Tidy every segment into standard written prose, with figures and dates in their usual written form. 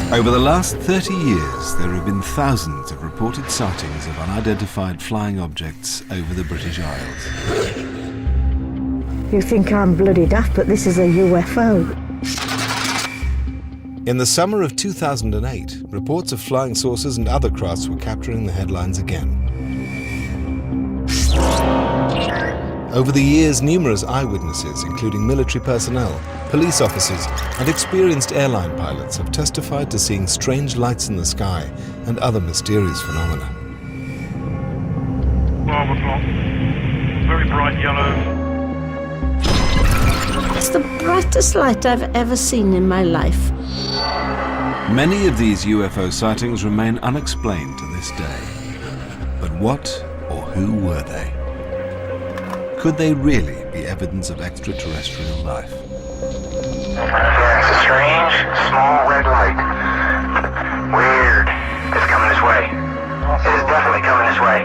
Over the last 30 years, there have been thousands of reported sightings of unidentified flying objects over the British Isles. You think I'm bloody daft, but this is a UFO. In the summer of 2008, reports of flying saucers and other crafts were capturing the headlines again. Over the years, numerous eyewitnesses, including military personnel, police officers, and experienced airline pilots have testified to seeing strange lights in the sky and other mysterious phenomena. 12 o'clock, very bright yellow. It's the brightest light I've ever seen in my life. Many of these UFO sightings remain unexplained to this day. But what or who were they? Could they really be evidence of extraterrestrial life? Yeah, it's a strange, small red light. Weird. It's coming this way. It is definitely coming this way.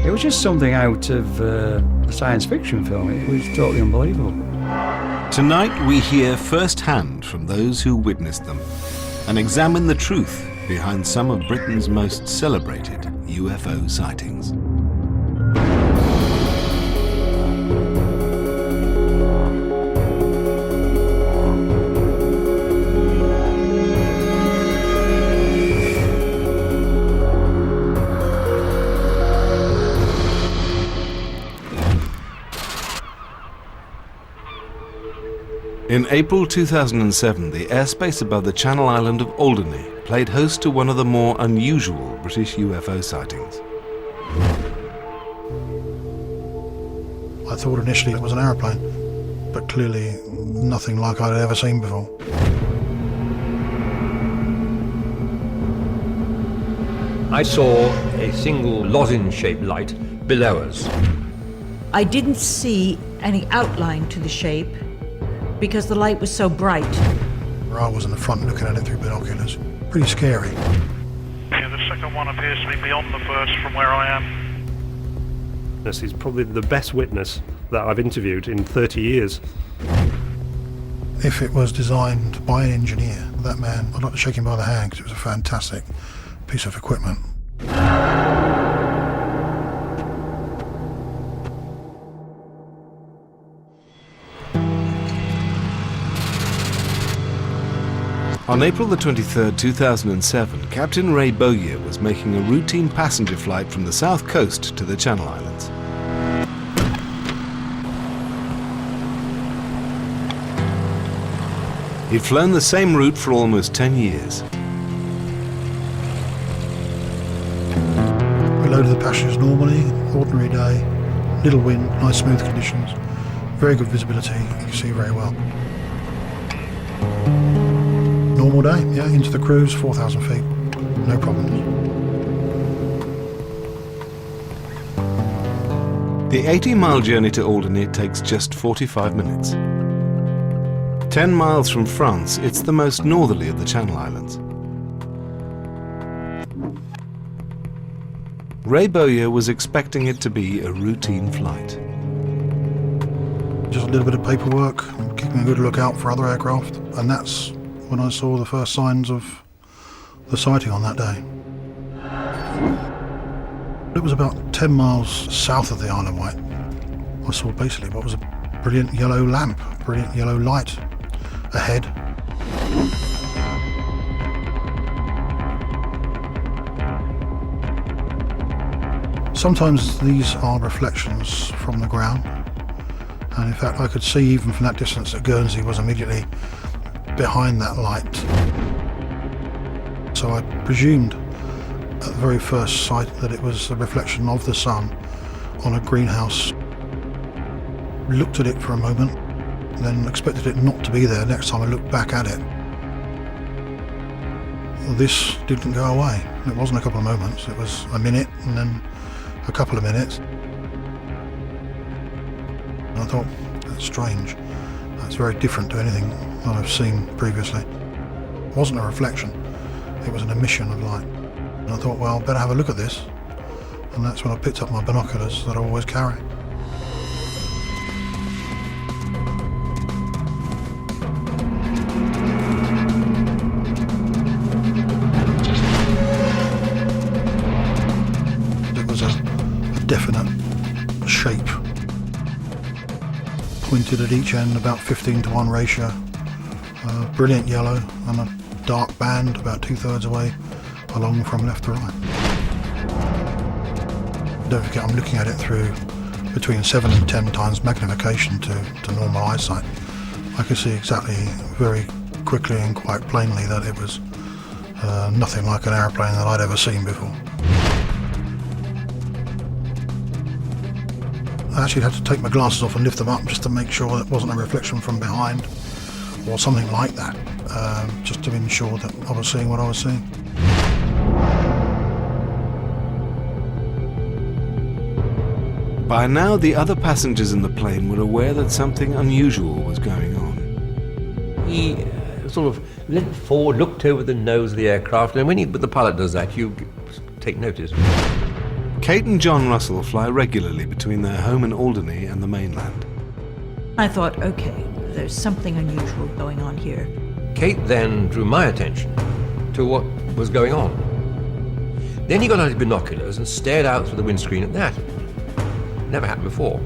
It was just something out of a science fiction film. It was totally unbelievable. Tonight we hear firsthand from those who witnessed them and examine the truth behind some of Britain's most celebrated UFO sightings. In April 2007, the airspace above the Channel Island of Alderney played host to one of the more unusual British UFO sightings. I thought initially it was an aeroplane, but clearly nothing like I'd ever seen before. I saw a single lozenge-shaped light below us. I didn't see any outline to the shape because the light was so bright. I was in the front looking at it through binoculars. Pretty scary. Yeah, the second one appears to be beyond the first from where I am. This is probably the best witness that I've interviewed in 30 years. If it was designed by an engineer, that man, I'd like to shake him by the hand because it was a fantastic piece of equipment. On April the 23rd, 2007, Captain Ray Bowyer was making a routine passenger flight from the south coast to the Channel Islands. He'd flown the same route for almost 10 years. We loaded the passengers normally, ordinary day, little wind, nice smooth conditions, very good visibility, you can see very well. Normal day, yeah, into the cruise, 4,000 feet, no problems. The 80-mile journey to Alderney takes just 45 minutes. 10 miles from France, it's the most northerly of the Channel Islands. Ray Bowyer was expecting it to be a routine flight. Just a little bit of paperwork, keeping a good lookout for other aircraft, and that's when I saw the first signs of the sighting on that day. It was about 10 miles south of the Isle of Wight. I saw basically what was a brilliant yellow lamp, brilliant yellow light ahead. Sometimes these are reflections from the ground, and in fact I could see even from that distance that Guernsey was immediately behind that light. So I presumed at the very first sight that it was a reflection of the sun on a greenhouse. Looked at it for a moment, then expected it not to be there next time I looked back at it. This didn't go away. It wasn't a couple of moments, it was a minute and then a couple of minutes. And I thought, that's strange. That's very different to anything that I've seen previously. It wasn't a reflection, it was an emission of light. And I thought, well, better have a look at this. And that's when I picked up my binoculars that I always carry. illuminated at each end, about 15:1 ratio. Brilliant yellow and a dark band about 2/3 away along from left to right. Don't forget I'm looking at it through between 7 and 10 times magnification to normal eyesight. I could see exactly very quickly and quite plainly that it was nothing like an aeroplane that I'd ever seen before. I actually had to take my glasses off and lift them up just to make sure that it wasn't a reflection from behind or something like that, just to ensure that I was seeing what I was seeing. By now, the other passengers in the plane were aware that something unusual was going on. He sort of leant forward, looked over the nose of the aircraft, and when the pilot does that, you take notice. Kate and John Russell fly regularly between their home in Alderney and the mainland. I thought, okay, there's something unusual going on here. Kate then drew my attention to what was going on. Then he got out his binoculars and stared out through the windscreen at that. Never happened before.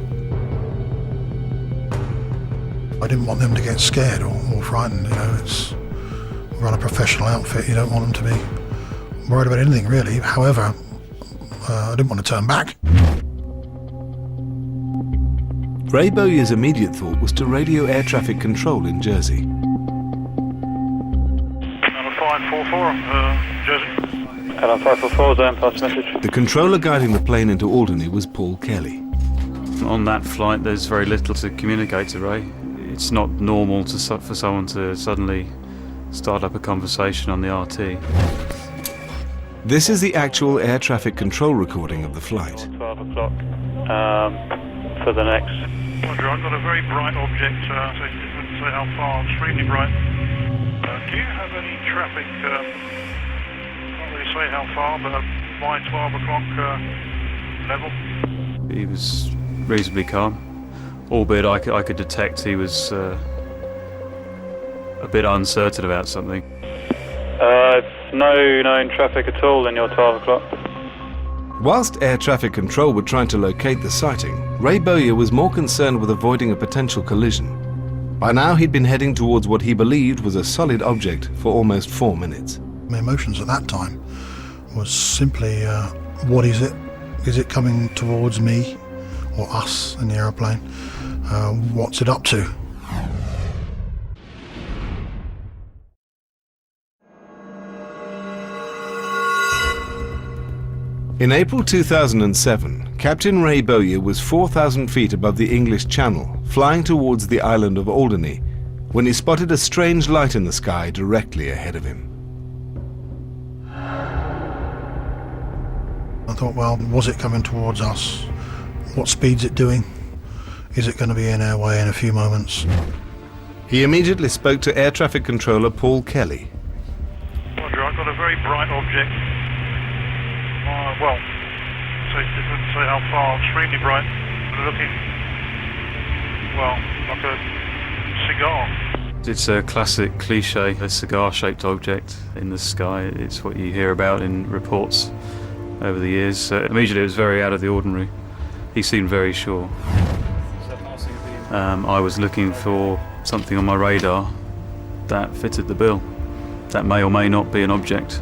I didn't want them to get scared or frightened. You know, we run a professional outfit. You don't want them to be worried about anything really. However, I didn't want to turn back. Ray Bowyer's immediate thought was to radio air traffic control in Jersey. Number 544, Jersey. Alan 544, Zone, pass message. The controller guiding the plane into Alderney was Paul Kelly. On that flight, there's very little to communicate to Ray. It's not normal for someone to suddenly start up a conversation on the RT. This is the actual air traffic control recording of the flight. 12 o'clock for the next. Roger, I've got a very bright object, so it didn't say how far, extremely bright. Do you have any traffic, can't really say how far, but by 12 o'clock level? He was reasonably calm, albeit I could detect he was a bit uncertain about something. No known traffic at all in your 12 o'clock. Whilst air traffic control were trying to locate the sighting, Ray Bowyer was more concerned with avoiding a potential collision. By now he'd been heading towards what he believed was a solid object for almost 4 minutes. My emotions at that time was simply, what is it? Is it coming towards me or us in the aeroplane? What's it up to? In April 2007, Captain Ray Bowyer was 4,000 feet above the English Channel, flying towards the island of Alderney, when he spotted a strange light in the sky directly ahead of him. I thought, well, was it coming towards us? What speed's it doing? Is it going to be in our way in a few moments? He immediately spoke to air traffic controller Paul Kelly. Roger, I've got a very bright object. Well, so it didn't say how far, extremely bright, looking, well, like a cigar. It's a classic cliche, a cigar-shaped object in the sky. It's what you hear about in reports over the years. Immediately it was very out of the ordinary. He seemed very sure. I was looking for something on my radar that fitted the bill. That may or may not be an object.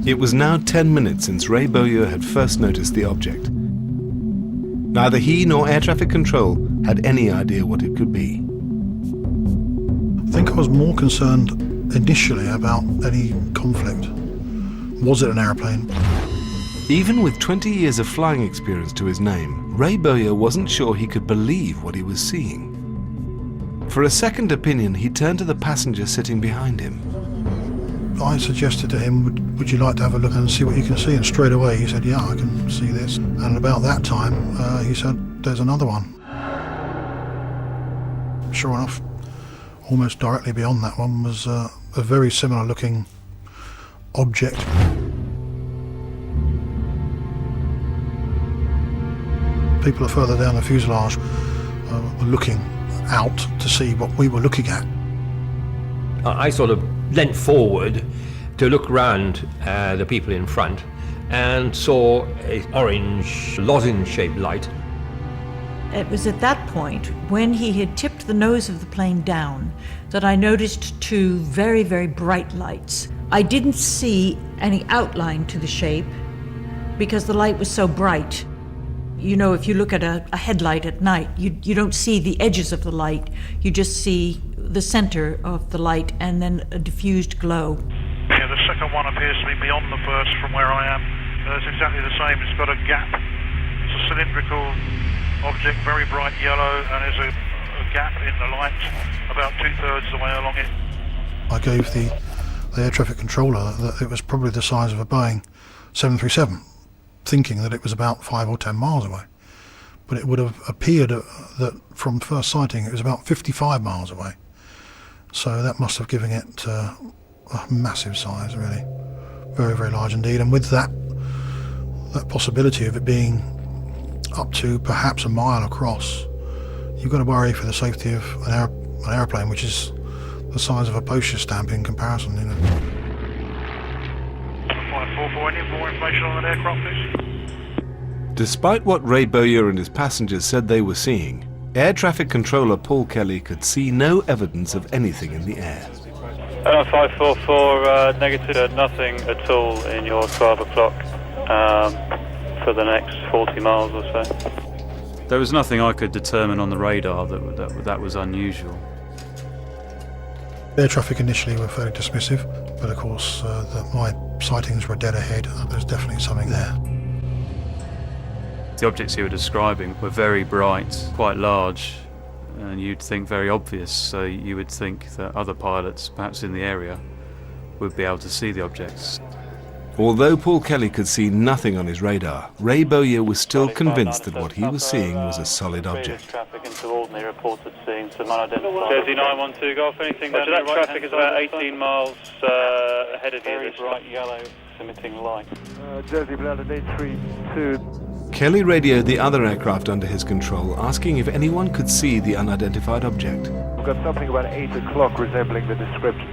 It was now 10 minutes since Ray Bowyer had first noticed the object. Neither he nor air traffic control had any idea what it could be. I think I was more concerned initially about any conflict. Was it an aeroplane? Even with 20 years of flying experience to his name, Ray Bowyer wasn't sure he could believe what he was seeing. For a second opinion, he turned to the passenger sitting behind him. I suggested to him, would you like to have a look and see what you can see? And straight away he said, yeah, I can see this. And about that time, he said, there's another one. Sure enough, almost directly beyond that one was a very similar looking object. People further down the fuselage were looking out to see what we were looking at. I sort of leant forward to look round the people in front and saw an orange lozenge-shaped light. It was at that point, when he had tipped the nose of the plane down, that I noticed two very, very bright lights. I didn't see any outline to the shape because the light was so bright. You know, if you look at a headlight at night, you don't see the edges of the light. You just see the center of the light and then a diffused glow. Yeah, the second one appears to be beyond the first from where I am. It's exactly the same. It's got a gap. It's a cylindrical object, very bright yellow, and there's a gap in the light about 2/3 the way along it. I gave the air traffic controller that it was probably the size of a Boeing 737, thinking that it was about 5 or 10 miles away. But it would have appeared that from first sighting it was about 55 miles away. So that must have given it a massive size, really. Very, very large indeed. And with that possibility of it being up to perhaps a mile across, you've got to worry for the safety of an aeroplane which is the size of a postage stamp in comparison. You know. 544, any more information on that aircraft, please? Despite what Ray Bowyer and his passengers said they were seeing, air traffic controller Paul Kelly could see no evidence of anything in the air. 544, negative, nothing at all in your 12 o'clock for the next 40 miles or so. There was nothing I could determine on the radar that was unusual. Air traffic initially were fairly dismissive, but of course my sightings were dead ahead. There's definitely something there. The objects you were describing were very bright, quite large, and you'd think very obvious, so you would think that other pilots, perhaps in the area, would be able to see the objects. Although Paul Kelly could see nothing on his radar, Ray Bowyer was still convinced that what he was seeing was a solid object. Traffic into Alderney reported seeing some unidentified. Jersey 912 Golf, anything down that traffic is about 18 miles ahead of you. Very bright yellow emitting light. Jersey Blended 832. Kelly radioed the other aircraft under his control, asking if anyone could see the unidentified object. We've got something about 8 o'clock resembling the description.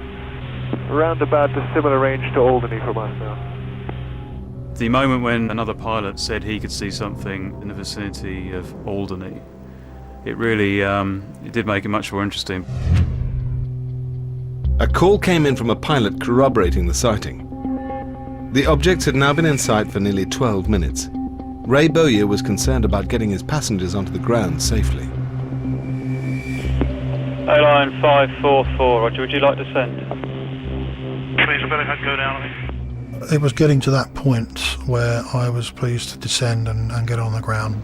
Around about a similar range to Alderney from us now. The moment when another pilot said he could see something in the vicinity of Alderney, it really it did make it much more interesting. A call came in from a pilot corroborating the sighting. The objects had now been in sight for nearly 12 minutes. Ray Bowyer was concerned about getting his passengers onto the ground safely. A-line 544, Roger, would you like to send? Please, I better go down, I think. It was getting to that point where I was pleased to descend and get on the ground.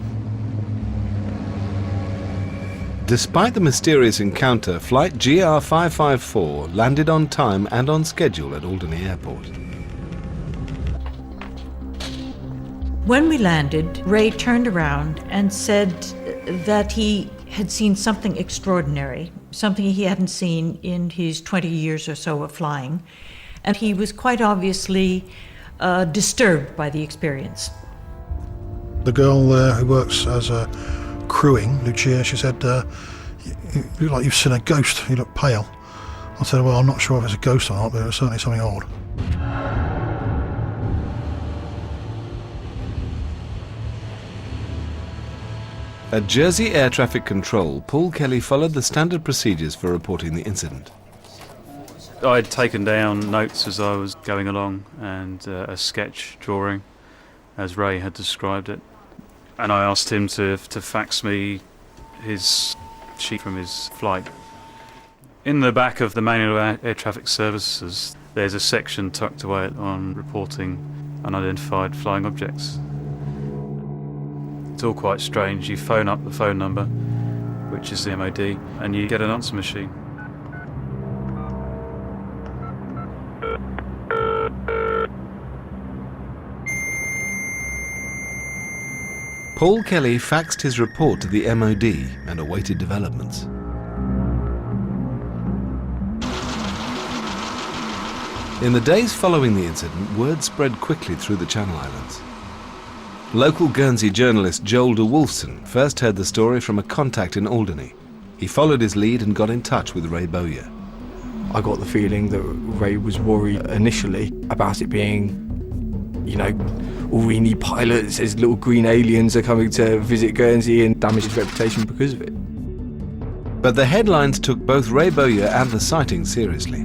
Despite the mysterious encounter, flight GR554 landed on time and on schedule at Alderney Airport. When we landed, Ray turned around and said that he had seen something extraordinary, something he hadn't seen in his 20 years or so of flying, and he was quite obviously disturbed by the experience. The girl there who works as a crewing, Lucia, she said, you look like you've seen a ghost, you look pale. I said, well, I'm not sure if it's a ghost or not, but it was certainly something odd. At Jersey Air Traffic Control, Paul Kelly followed the standard procedures for reporting the incident. I had taken down notes as I was going along and a sketch drawing, as Ray had described it. And I asked him to fax me his sheet from his flight. In the back of the Manual of Air Traffic Services, there's a section tucked away on reporting unidentified flying objects. It's all quite strange. You phone up the phone number, which is the MOD, and you get an answer machine. Paul Kelly faxed his report to the MOD and awaited developments. In the days following the incident, word spread quickly through the Channel Islands. Local Guernsey journalist Joel de Wolfson first heard the story from a contact in Alderney. He followed his lead and got in touch with Ray Bowyer. I got the feeling that Ray was worried initially about it being you know, all we need pilots as little green aliens are coming to visit Guernsey, and damage his reputation because of it. But the headlines took both Ray Bowyer and the sighting seriously.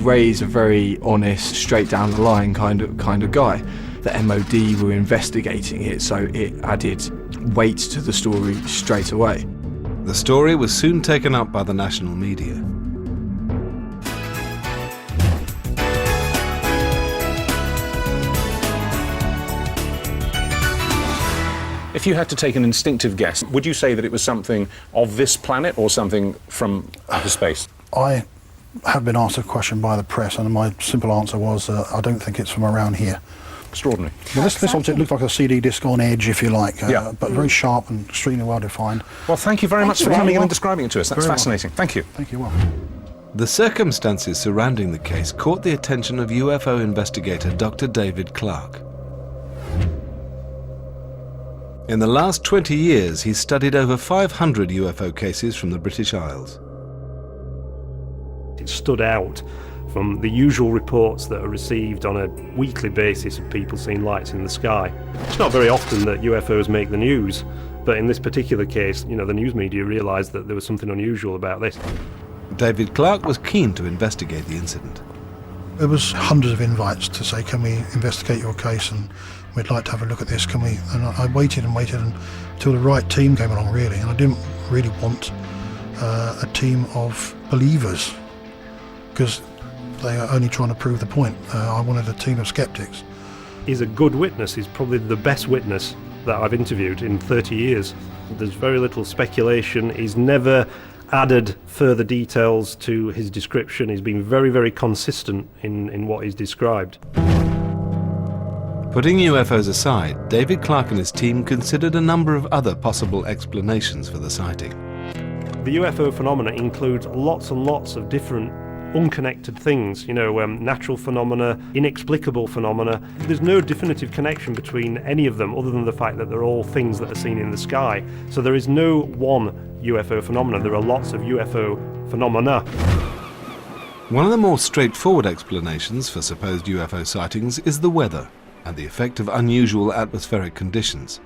Ray's a very honest, straight down the line kind of guy. The MOD were investigating it, so it added weight to the story straight away. The story was soon taken up by the national media. If you had to take an instinctive guess, would you say that it was something of this planet or something from outer space? I have been asked a question by the press, and my simple answer was, I don't think it's from around here. Extraordinary. Well, this object looked like a CD disc on edge, if you like, Yeah. but very sharp and extremely well defined. Well, thank you very much for coming in and describing it to us. That's Very fascinating. Thank you. Thank you. Well. The circumstances surrounding the case caught the attention of UFO investigator Dr. David Clarke. In the last 20 years, he's studied over 500 UFO cases from the British Isles. It stood out from the usual reports that are received on a weekly basis of people seeing lights in the sky. It's not very often that UFOs make the news, but in this particular case, you know, the news media realised that there was something unusual about this. David Clarke was keen to investigate the incident. There was hundreds of invites to say, can we investigate your case, and we'd like to have a look at this, can we? And I waited and waited until the right team came along, really, and I didn't really want a team of believers, because they are only trying to prove the point. I wanted a team of skeptics. He's a good witness. He's probably the best witness that I've interviewed in 30 years. There's very little speculation. He's never added further details to his description. He's been very, very consistent in what he's described. Putting UFOs aside, David Clarke and his team considered a number of other possible explanations for the sighting. The UFO phenomena includes lots and lots of different unconnected things, you know, natural phenomena, inexplicable phenomena. There's no definitive connection between any of them other than the fact that they're all things that are seen in the sky. So there is no one UFO phenomenon, there are lots of UFO phenomena. One of the more straightforward explanations for supposed UFO sightings is the weather and the effect of unusual atmospheric conditions.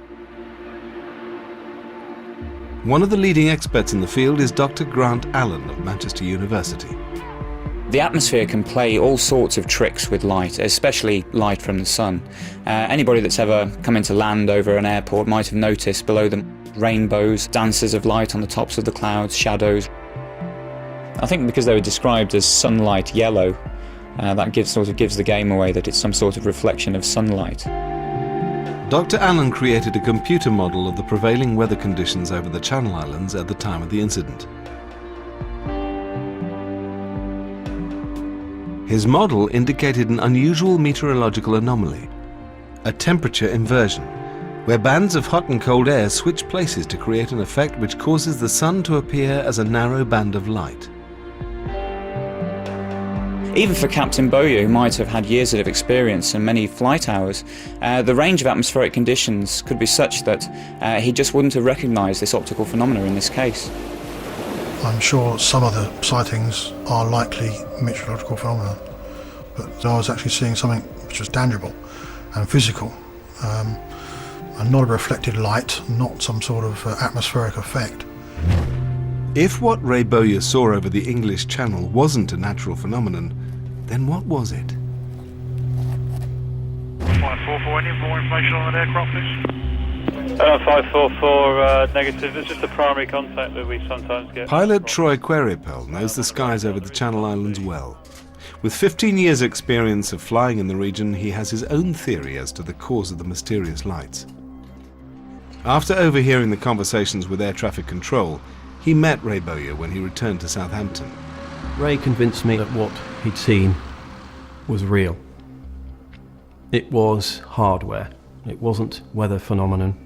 One of the leading experts in the field is Dr. Grant Allen of Manchester University. The atmosphere can play all sorts of tricks with light, especially light from the sun. Anybody that's ever come into land over an airport might have noticed below them rainbows, dances of light on the tops of the clouds, shadows. I think because they were described as sunlight yellow, that gives the game away that it's some sort of reflection of sunlight. Dr. Allen created a computer model of the prevailing weather conditions over the Channel Islands at the time of the incident. His model indicated an unusual meteorological anomaly, a temperature inversion, where bands of hot and cold air switch places to create an effect which causes the sun to appear as a narrow band of light. Even for Captain Bowyer, who might have had years of experience and many flight hours, the range of atmospheric conditions could be such that he just wouldn't have recognised this optical phenomena in this case. I'm sure some of the sightings are likely meteorological phenomena, but I was actually seeing something which was tangible and physical, and not a reflected light, not some sort of atmospheric effect. If what Ray Bowyer saw over the English Channel wasn't a natural phenomenon, then what was it? 544, any more information on that aircraft, please? 544, negative. It's just a primary contact that we sometimes get. Pilot Troy Queripel knows the skies over the Channel Islands well. With 15 years' experience of flying in the region, he has his own theory as to the cause of the mysterious lights. After overhearing the conversations with air traffic control, he met Ray Bowyer when he returned to Southampton. Ray convinced me that what he'd seen was real. It was hardware. It wasn't weather phenomenon.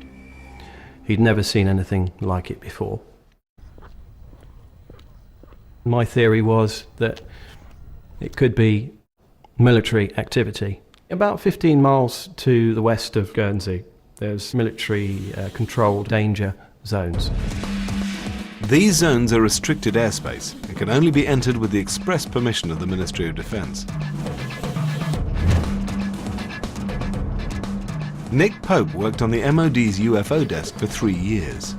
He'd never seen anything like it before. My theory was that it could be military activity. About 15 miles to the west of Guernsey, there's military controlled danger zones. These zones are restricted airspace and can only be entered with the express permission of the Ministry of Defence. Nick Pope worked on the MOD's UFO desk for 3 years.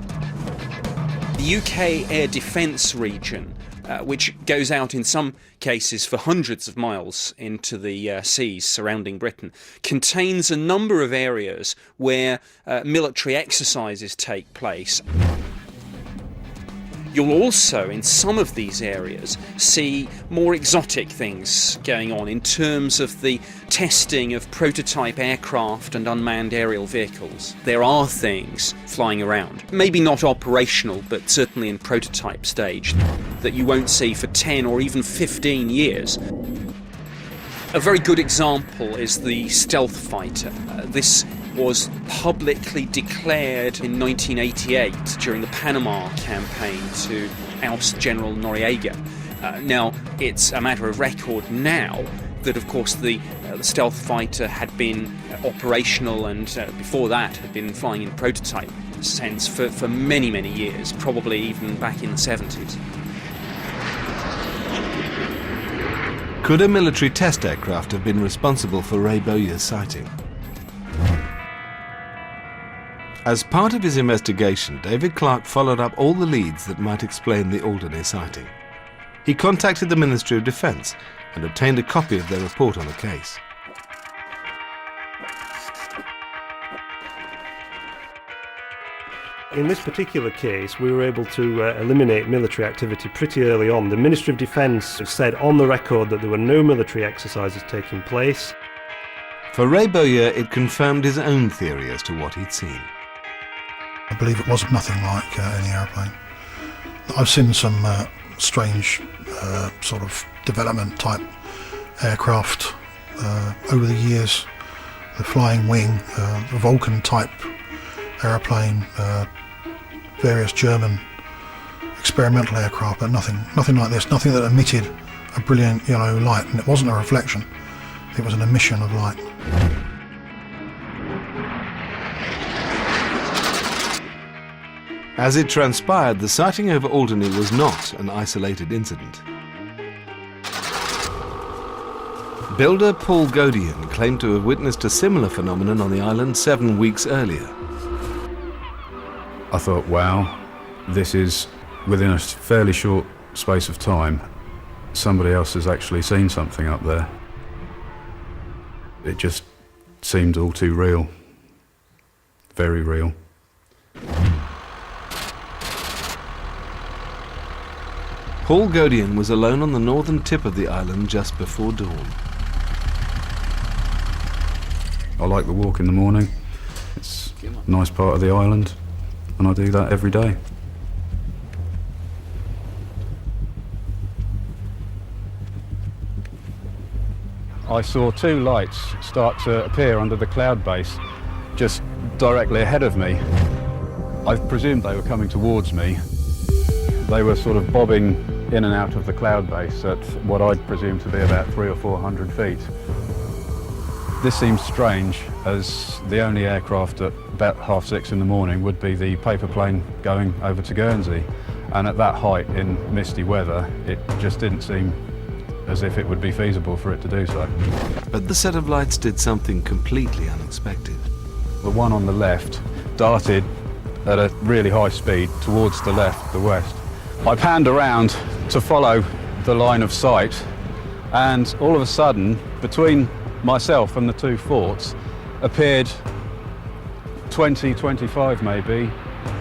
The UK air defence region, which goes out in some cases for hundreds of miles into the seas surrounding Britain, contains a number of areas where military exercises take place. You'll also, in some of these areas, see more exotic things going on in terms of the testing of prototype aircraft and unmanned aerial vehicles. There are things flying around, maybe not operational, but certainly in prototype stage, that you won't see for 10 or even 15 years. A very good example is the stealth fighter. This was publicly declared in 1988 during the Panama campaign to oust General Noriega. Now, it's a matter of record now that, of course, the stealth fighter had been operational and before that had been flying in prototype sense for many, many years, probably even back in the 70s. Could a military test aircraft have been responsible for Ray Bowyer's sighting? As part of his investigation, David Clarke followed up all the leads that might explain the Alderney sighting. He contacted the Ministry of Defence and obtained a copy of their report on the case. In this particular case, we were able to eliminate military activity pretty early on. The Ministry of Defence said on the record that there were no military exercises taking place. For Ray Bowyer, it confirmed his own theory as to what he'd seen. I believe it was nothing like any airplane. I've seen some strange sort of development type aircraft over the years. The Flying Wing, the Vulcan type airplane, various German experimental aircraft, but nothing like this, nothing that emitted a brilliant yellow light, and it wasn't a reflection, it was an emission of light. As it transpired, the sighting over Alderney was not an isolated incident. Builder Paul Godian claimed to have witnessed a similar phenomenon on the island 7 weeks earlier. I thought, wow, this is, within a fairly short space of time, somebody else has actually seen something up there. It just seemed all too real. Very real. Paul Godian was alone on the northern tip of the island just before dawn. I like the walk in the morning. It's a nice part of the island, and I do that every day. I saw two lights start to appear under the cloud base, just directly ahead of me. I presumed they were coming towards me. They were sort of bobbing in and out of the cloud base at what I'd presume to be about 300 or 400 feet. This seems strange, as the only aircraft at about 6:30 in the morning would be the paper plane going over to Guernsey. And at that height in misty weather, it just didn't seem as if it would be feasible for it to do so. But the set of lights did something completely unexpected. The one on the left darted at a really high speed towards the left, the west. I panned around to follow the line of sight, and all of a sudden, between myself and the two forts, appeared 20, 25 maybe,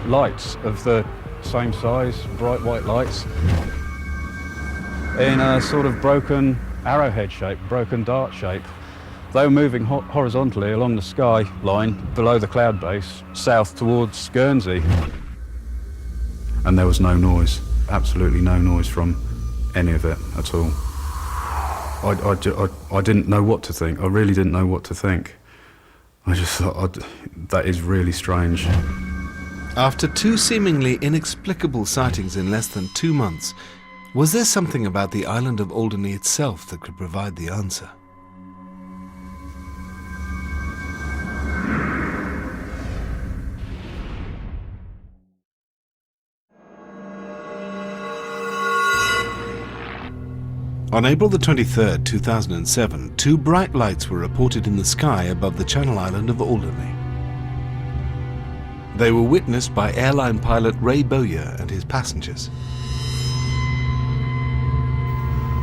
lights of the same size, bright white lights, in a sort of broken arrowhead shape, broken dart shape. They were moving horizontally along the sky line below the cloud base, south towards Guernsey. And there was no noise, absolutely no noise from any of it at all. I didn't know what to think. I really didn't know what to think. I just thought, that is really strange. After two seemingly inexplicable sightings in less than 2 months, was there something about the island of Alderney itself that could provide the answer? On April the 23rd, 2007, two bright lights were reported in the sky above the Channel Island of Alderney. They were witnessed by airline pilot Ray Bowyer and his passengers.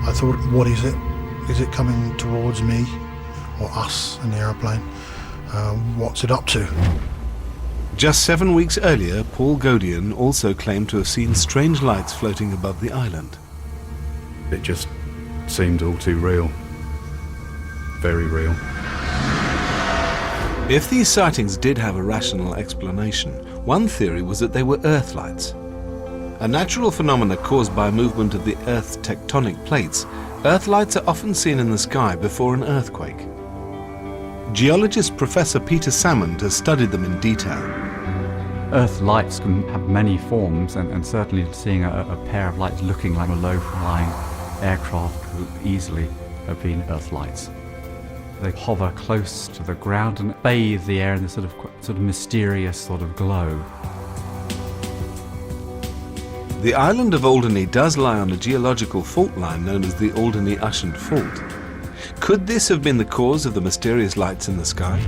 I thought, what is it? Is it coming towards me or us in the aeroplane? What's it up to? Just 7 weeks earlier, Paul Godian also claimed to have seen strange lights floating above the island. It just seemed all too real. Very real. If these sightings did have a rational explanation, one theory was that they were Earth lights. A natural phenomenon caused by movement of the Earth's tectonic plates, Earth lights are often seen in the sky before an earthquake. Geologist Professor Peter Salmond has studied them in detail. Earth lights can have many forms, and certainly seeing a pair of lights looking like a low-flying aircraft would easily have been Earth lights. They hover close to the ground and bathe the air in this sort of mysterious sort of glow. The island of Alderney does lie on a geological fault line known as the Alderney-Ushant Fault. Could this have been the cause of the mysterious lights in the sky?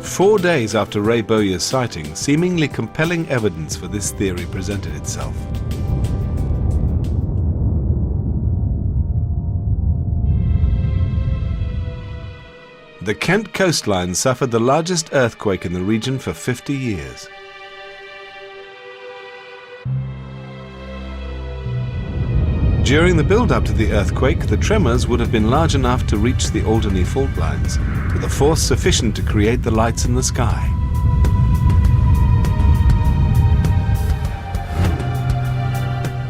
4 days after Ray Bowyer's sighting, seemingly compelling evidence for this theory presented itself. The Kent coastline suffered the largest earthquake in the region for 50 years. During the build-up to the earthquake, the tremors would have been large enough to reach the Alderney fault lines, with a force sufficient to create the lights in the sky.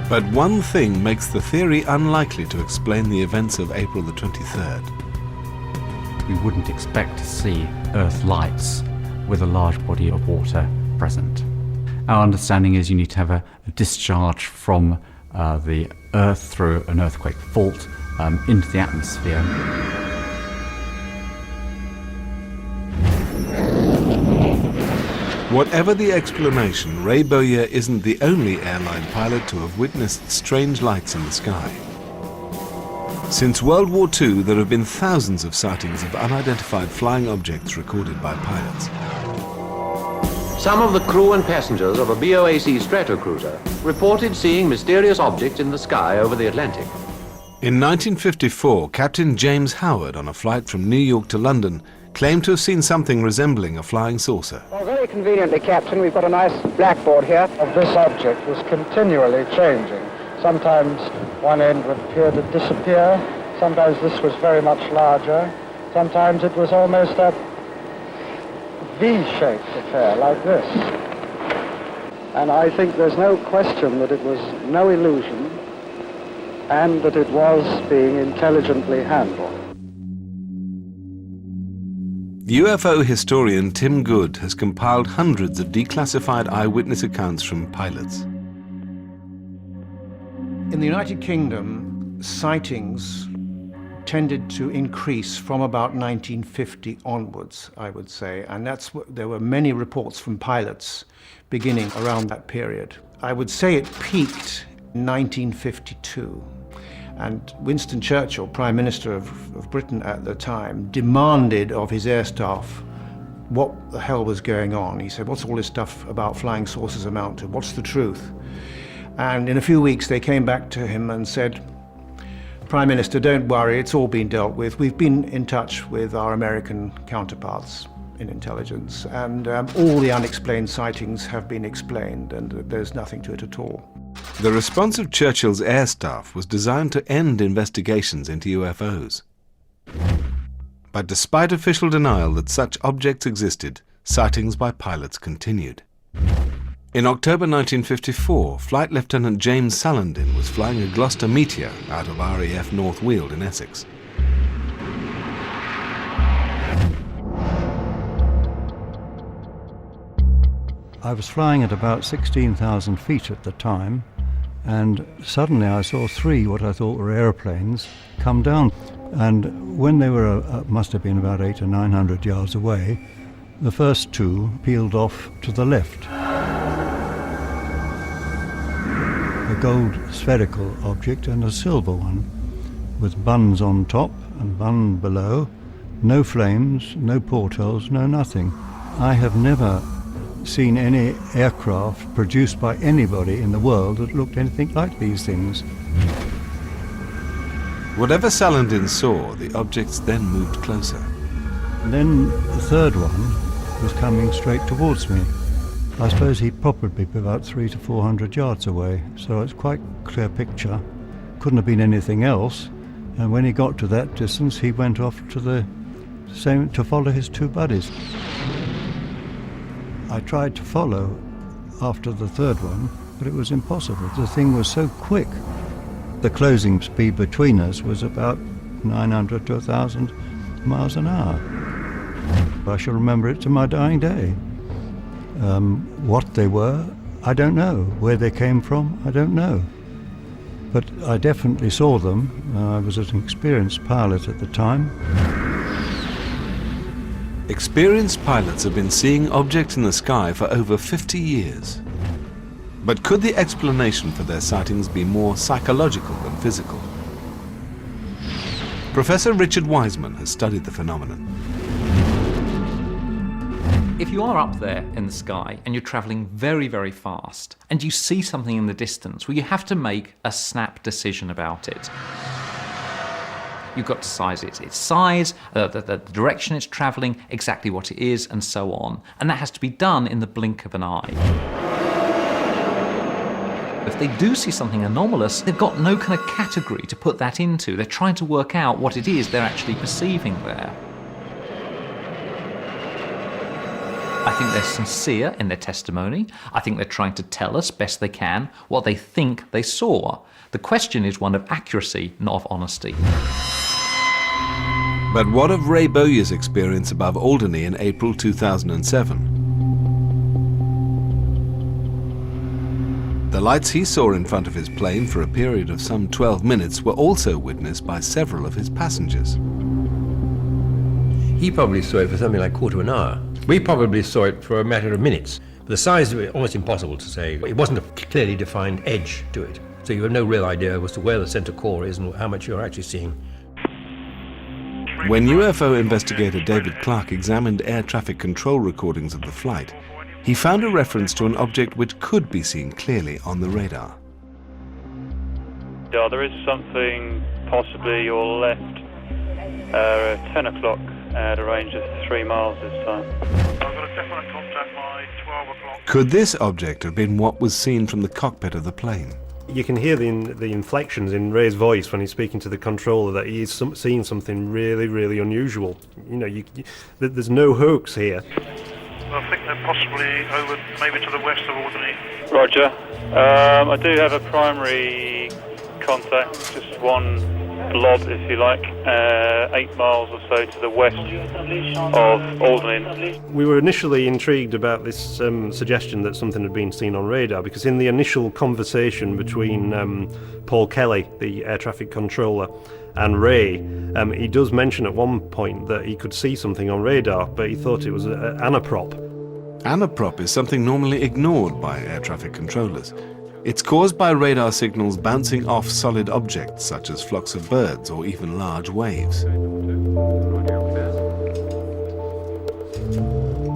But one thing makes the theory unlikely to explain the events of April the 23rd. We wouldn't expect to see Earth lights with a large body of water present. Our understanding is you need to have a discharge from the Earth through an earthquake fault into the atmosphere. Whatever the explanation, Ray Bowyer isn't the only airline pilot to have witnessed strange lights in the sky. Since World War II, there have been thousands of sightings of unidentified flying objects recorded by pilots. Some of the crew and passengers of a BOAC Stratocruiser reported seeing mysterious objects in the sky over the Atlantic. In 1954, Captain James Howard, on a flight from New York to London, claimed to have seen something resembling a flying saucer. Well, very conveniently, Captain, we've got a nice blackboard here. This object was continually changing. Sometimes one end would appear to disappear. Sometimes this was very much larger. Sometimes it was almost a V-shaped affair like this. And I think there's no question that it was no illusion and that it was being intelligently handled. UFO historian Tim Good has compiled hundreds of declassified eyewitness accounts from pilots. In the United Kingdom, sightings tended to increase from about 1950 onwards, I would say, and there were many reports from pilots beginning around that period. I would say it peaked in 1952, and Winston Churchill, Prime Minister of Britain at the time, demanded of his air staff what the hell was going on. He said, what's all this stuff about flying saucers amount to? What's the truth? And in a few weeks they came back to him and said, Prime Minister, don't worry, it's all been dealt with. We've been in touch with our American counterparts in intelligence, and all the unexplained sightings have been explained, and there's nothing to it at all. The response of Churchill's air staff was designed to end investigations into UFOs. But despite official denial that such objects existed, sightings by pilots continued. In October 1954, Flight Lieutenant James Salandin was flying a Gloucester Meteor out of RAF North Weald in Essex. I was flying at about 16,000 feet at the time, and suddenly I saw three what I thought were aeroplanes come down. And when they were, must have been about 800 or 900 yards away, the first two peeled off to the left. A gold spherical object and a silver one, with buns on top and bun below, No flames, no portholes, no nothing. I have never seen any aircraft produced by anybody in the world that looked anything like these things. Whatever Salandin saw, the objects then moved closer. And then the third one was coming straight towards me. I suppose he'd probably be about 300 to 400 yards away, so it's quite a clear picture. Couldn't have been anything else. And when he got to that distance, he went off to the same to follow his two buddies. I tried to follow after the third one, but it was impossible. The thing was so quick. The closing speed between us was about 900 to 1,000 miles an hour. I shall remember it to my dying day. What they were, I don't know. Where they came from, I don't know. But I definitely saw them. I was an experienced pilot at the time. Experienced pilots have been seeing objects in the sky for over 50 years. But could the explanation for their sightings be more psychological than physical? Professor Richard Wiseman has studied the phenomenon. If you are up there in the sky and you're travelling very, very fast and you see something in the distance, well, you have to make a snap decision about it. You've got to size its size, the direction it's travelling, exactly what it is, and so on. And that has to be done in the blink of an eye. If they do see something anomalous, they've got no kind of category to put that into. They're trying to work out what it is they're actually perceiving there. I think they're sincere in their testimony. I think they're trying to tell us best they can what they think they saw. The question is one of accuracy, not of honesty. But what of Ray Bowyer's experience above Alderney in April 2007? The lights he saw in front of his plane for a period of some 12 minutes were also witnessed by several of his passengers. He probably saw it for something like a quarter of an hour. We probably saw it for a matter of minutes. The size of it, almost impossible to say. It wasn't a clearly defined edge to it. So you have no real idea as to where the center core is and how much you're actually seeing. When UFO investigator David Clark examined air traffic control recordings of the flight, he found a reference to an object which could be seen clearly on the radar. Yeah, there is something possibly your left at 10 o'clock at a range of 3 miles this time. I've got a definite contact by 12 o'clock. Could this object have been what was seen from the cockpit of the plane? You can hear the inflections in Ray's voice when he's speaking to the controller that he's seeing something really, really unusual. You know, there's no hoax here. I think they're possibly over, maybe to the west of Alderney. Roger. I do have a primary contact, just one blob, if you like, 8 miles or so to the west of Alderney. We were initially intrigued about this suggestion that something had been seen on radar, because in the initial conversation between Paul Kelly, the air traffic controller, and Ray, he does mention at one point that he could see something on radar, but he thought it was an anaprop. Anaprop is something normally ignored by air traffic controllers. It's caused by radar signals bouncing off solid objects such as flocks of birds or even large waves.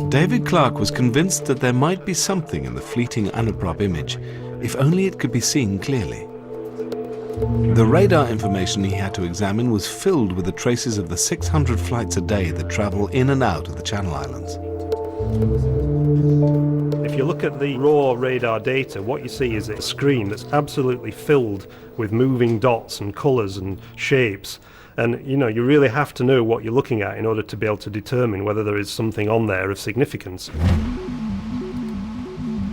David Clark was convinced that there might be something in the fleeting anaprop image, if only it could be seen clearly. The radar information he had to examine was filled with the traces of the 600 flights a day that travel in and out of the Channel Islands. If you look at the raw radar data, what you see is a screen that's absolutely filled with moving dots and colours and shapes. And, you know, you really have to know what you're looking at in order to be able to determine whether there is something on there of significance.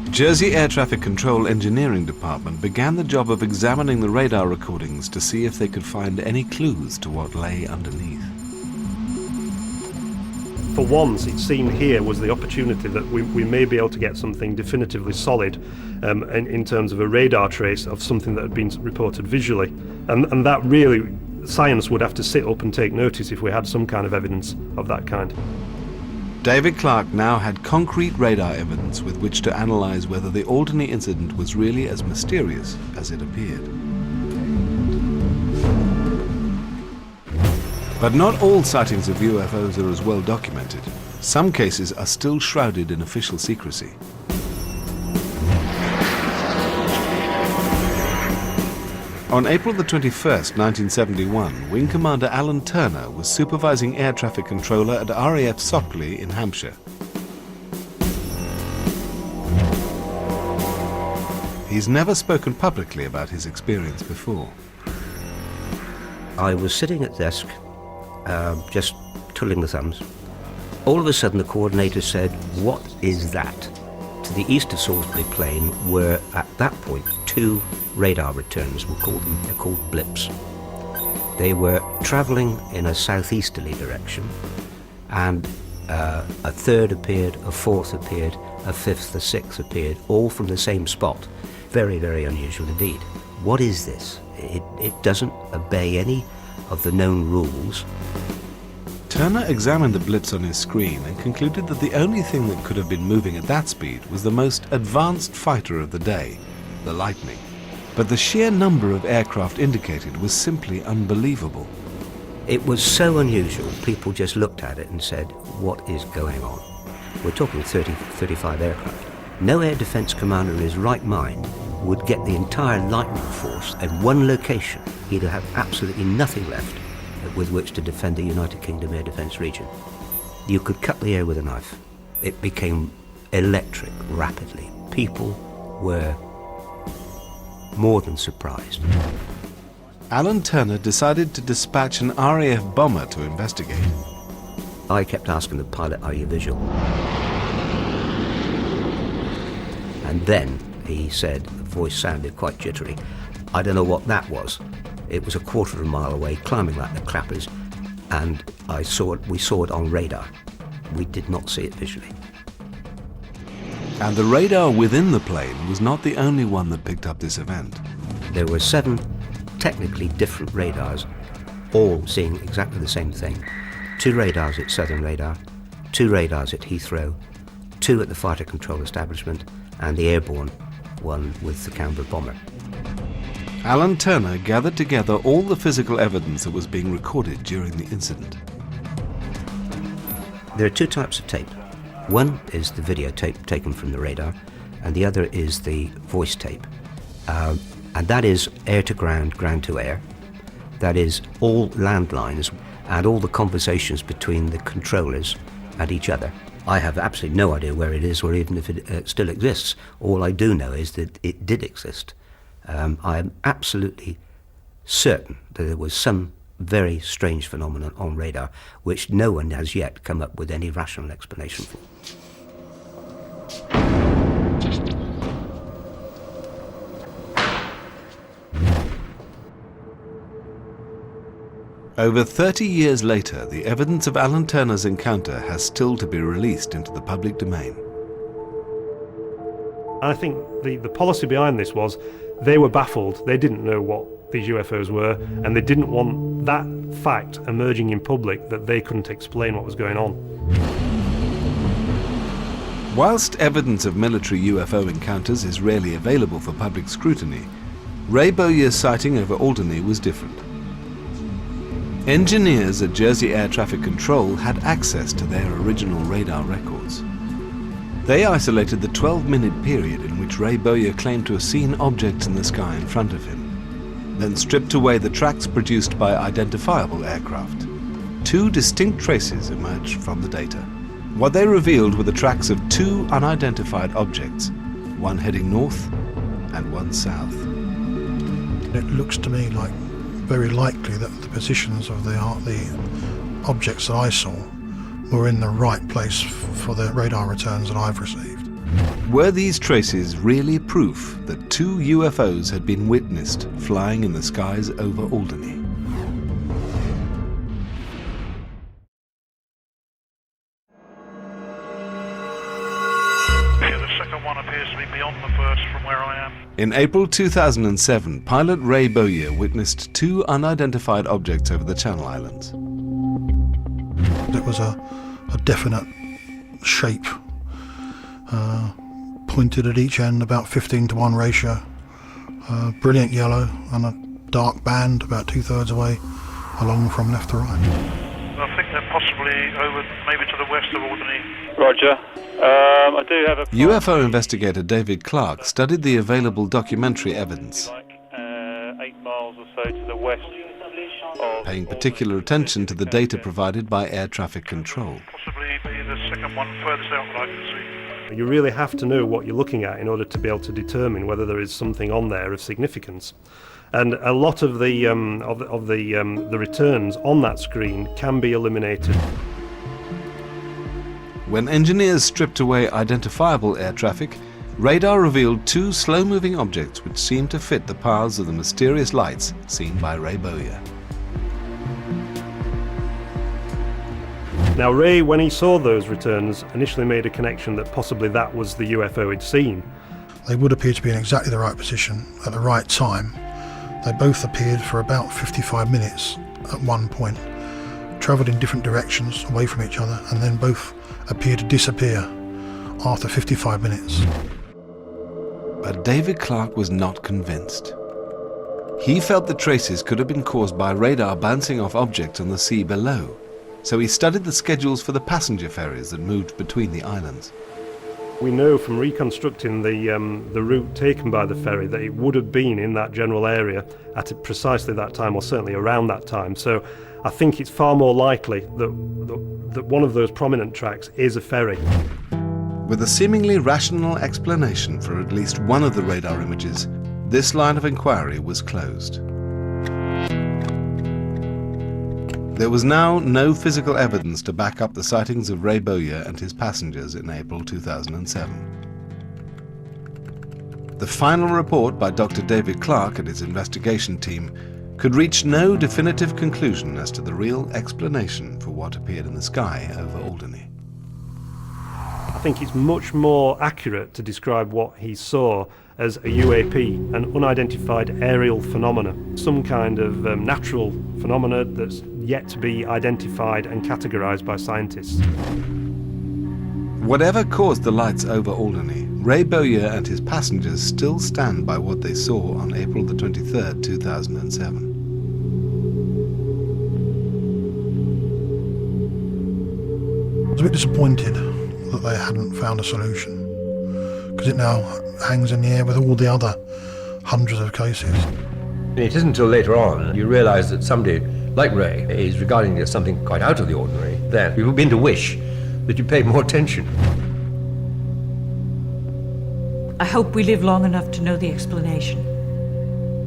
Jersey Air Traffic Control Engineering Department began the job of examining the radar recordings to see if they could find any clues to what lay underneath. For once, it seemed here was the opportunity that we may be able to get something definitively solid in terms of a radar trace of something that had been reported visually. And that really, science would have to sit up and take notice if we had some kind of evidence of that kind. David Clark now had concrete radar evidence with which to analyse whether the Alderney incident was really as mysterious as it appeared. But not all sightings of UFOs are as well documented. Some cases are still shrouded in official secrecy. On April the 21st, 1971, Wing Commander Alan Turner was supervising air traffic controller at RAF Sockley in Hampshire. He's never spoken publicly about his experience before. I was sitting at the desk, just twiddling the thumbs. All of a sudden the coordinator said, "What is that?" To the east of Salisbury Plain were, at that point, 2 radar returns, they're called blips. They were travelling in a southeasterly direction, and a third appeared, a fourth appeared, a fifth, a sixth appeared, all from the same spot. Very, very unusual indeed. What is this? It doesn't obey any of the known rules. Turner examined the blips on his screen and concluded that the only thing that could have been moving at that speed was the most advanced fighter of the day, the Lightning. But the sheer number of aircraft indicated was simply unbelievable. It was so unusual, people just looked at it and said, "What is going on?" We're talking 30, 35 aircraft. No air defence commander in his right mind would get the entire Lightning force at one location. He'd have absolutely nothing left with which to defend the United Kingdom air defence region. You could cut the air with a knife. It became electric rapidly. People were more than surprised. Alan Turner decided to dispatch an RAF bomber to investigate. I kept asking the pilot, "Are you visual?" And then he said, the voice sounded quite jittery, "I don't know what that was." It was a quarter of a mile away, climbing like the clappers, and we saw it on radar. We did not see it visually. And the radar within the plane was not the only one that picked up this event. There were 7 technically different radars, all seeing exactly the same thing. 2 radars at Southern Radar, 2 radars at Heathrow, 2 at the fighter control establishment, and the airborne one with the Canberra bomber. Alan Turner gathered together all the physical evidence that was being recorded during the incident. There are 2 types of tape. One is the videotape taken from the radar, and the other is the voice tape. And that is air to ground, ground to air. That is all landlines and all the conversations between the controllers and each other. I have absolutely no idea where it is or even if it still exists. All I do know is that it did exist. I am absolutely certain that there was some very strange phenomenon on radar which no one has yet come up with any rational explanation for. Over 30 years later, the evidence of Alan Turner's encounter has still to be released into the public domain. I think the policy behind this was they were baffled. They didn't know what these UFOs were, and they didn't want that fact emerging in public that they couldn't explain what was going on. Whilst evidence of military UFO encounters is rarely available for public scrutiny, Ray Bowyer's sighting over Alderney was different. Engineers at Jersey Air Traffic Control had access to their original radar records. They isolated the 12-minute period in which Ray Bowyer claimed to have seen objects in the sky in front of him, then stripped away the tracks produced by identifiable aircraft. 2 distinct traces emerged from the data. What they revealed were the tracks of 2 unidentified objects, one heading north and one south. It looks to me like very likely that the positions of the objects that I saw were in the right place for the radar returns that I've received. Were these traces really proof that 2 UFOs had been witnessed flying in the skies over Alderney? One appears to be beyond the first from where I am. In April 2007, pilot Ray Bowyer witnessed 2 unidentified objects over the Channel Islands. It was a definite shape, pointed at each end, about 15-to-1 ratio, brilliant yellow and a dark band about 2/3 away along from left to right. I think they're possibly over, maybe to the west of Alderney. Roger. I do have a... UFO investigator David Clark studied the available documentary evidence, 8 miles or so to the west of... paying particular attention to the data provided by air traffic control. Possibly be the second one furthest out that I can see. You really have to know what you're looking at in order to be able to determine whether there is something on there of significance. And a lot of the returns on that screen can be eliminated. When engineers stripped away identifiable air traffic, radar revealed 2 slow-moving objects which seemed to fit the paths of the mysterious lights seen by Ray Bowyer. Now Ray, when he saw those returns, initially made a connection that possibly that was the UFO he'd seen. They would appear to be in exactly the right position at the right time. They both appeared for about 55 minutes at one point, travelled in different directions away from each other, and then both appeared to disappear after 55 minutes. But David Clark was not convinced. He felt the traces could have been caused by radar bouncing off objects on the sea below, so he studied the schedules for the passenger ferries that moved between the islands. We know from reconstructing the route taken by the ferry that it would have been in that general area at precisely that time, or certainly around that time. So I think it's far more likely that one of those prominent tracks is a ferry. With a seemingly rational explanation for at least one of the radar images, this line of inquiry was closed. There was now no physical evidence to back up the sightings of Ray Bowyer and his passengers in April 2007. The final report by Dr. David Clark and his investigation team could reach no definitive conclusion as to the real explanation for what appeared in the sky over Alderney. I think it's much more accurate to describe what he saw as a UAP, an unidentified aerial phenomena, some kind of natural phenomena that's yet to be identified and categorized by scientists. Whatever caused the lights over Alderney, Ray Bowyer and his passengers still stand by what they saw on April the 23rd, 2007. I was a bit disappointed that they hadn't found a solution, because it now hangs in the air with all the other hundreds of cases. It isn't until later on you realise that somebody like Ray is regarding it as something quite out of the ordinary, then you begin to wish that you paid more attention. I hope we live long enough to know the explanation.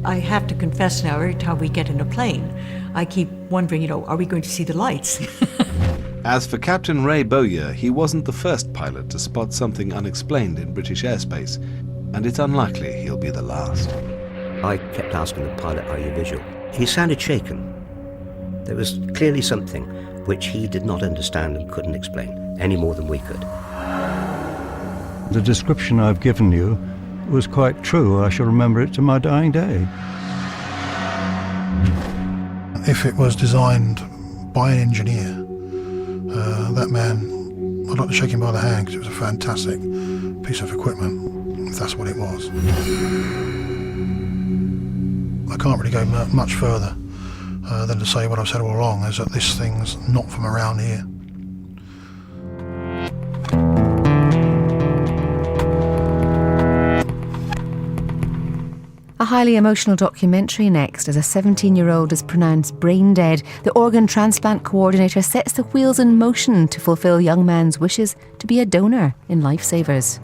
I have to confess now, every time we get in a plane, I keep wondering, are we going to see the lights? As for Captain Ray Bowyer, he wasn't the first pilot to spot something unexplained in British airspace, and it's unlikely he'll be the last. I kept asking the pilot, "Are you visual?" He sounded shaken. There was clearly something which he did not understand and couldn't explain, any more than we could. The description I've given you was quite true. I shall remember it to my dying day. If it was designed by an engineer, that man, I'd like to shake him by the hand, because it was a fantastic piece of equipment, if that's what it was. I can't really go much further than to say what I've said all along, is that this thing's not from around here. A highly emotional documentary next, as a 17-year-old is pronounced brain dead. The organ transplant coordinator sets the wheels in motion to fulfill young man's wishes to be a donor in Lifesavers.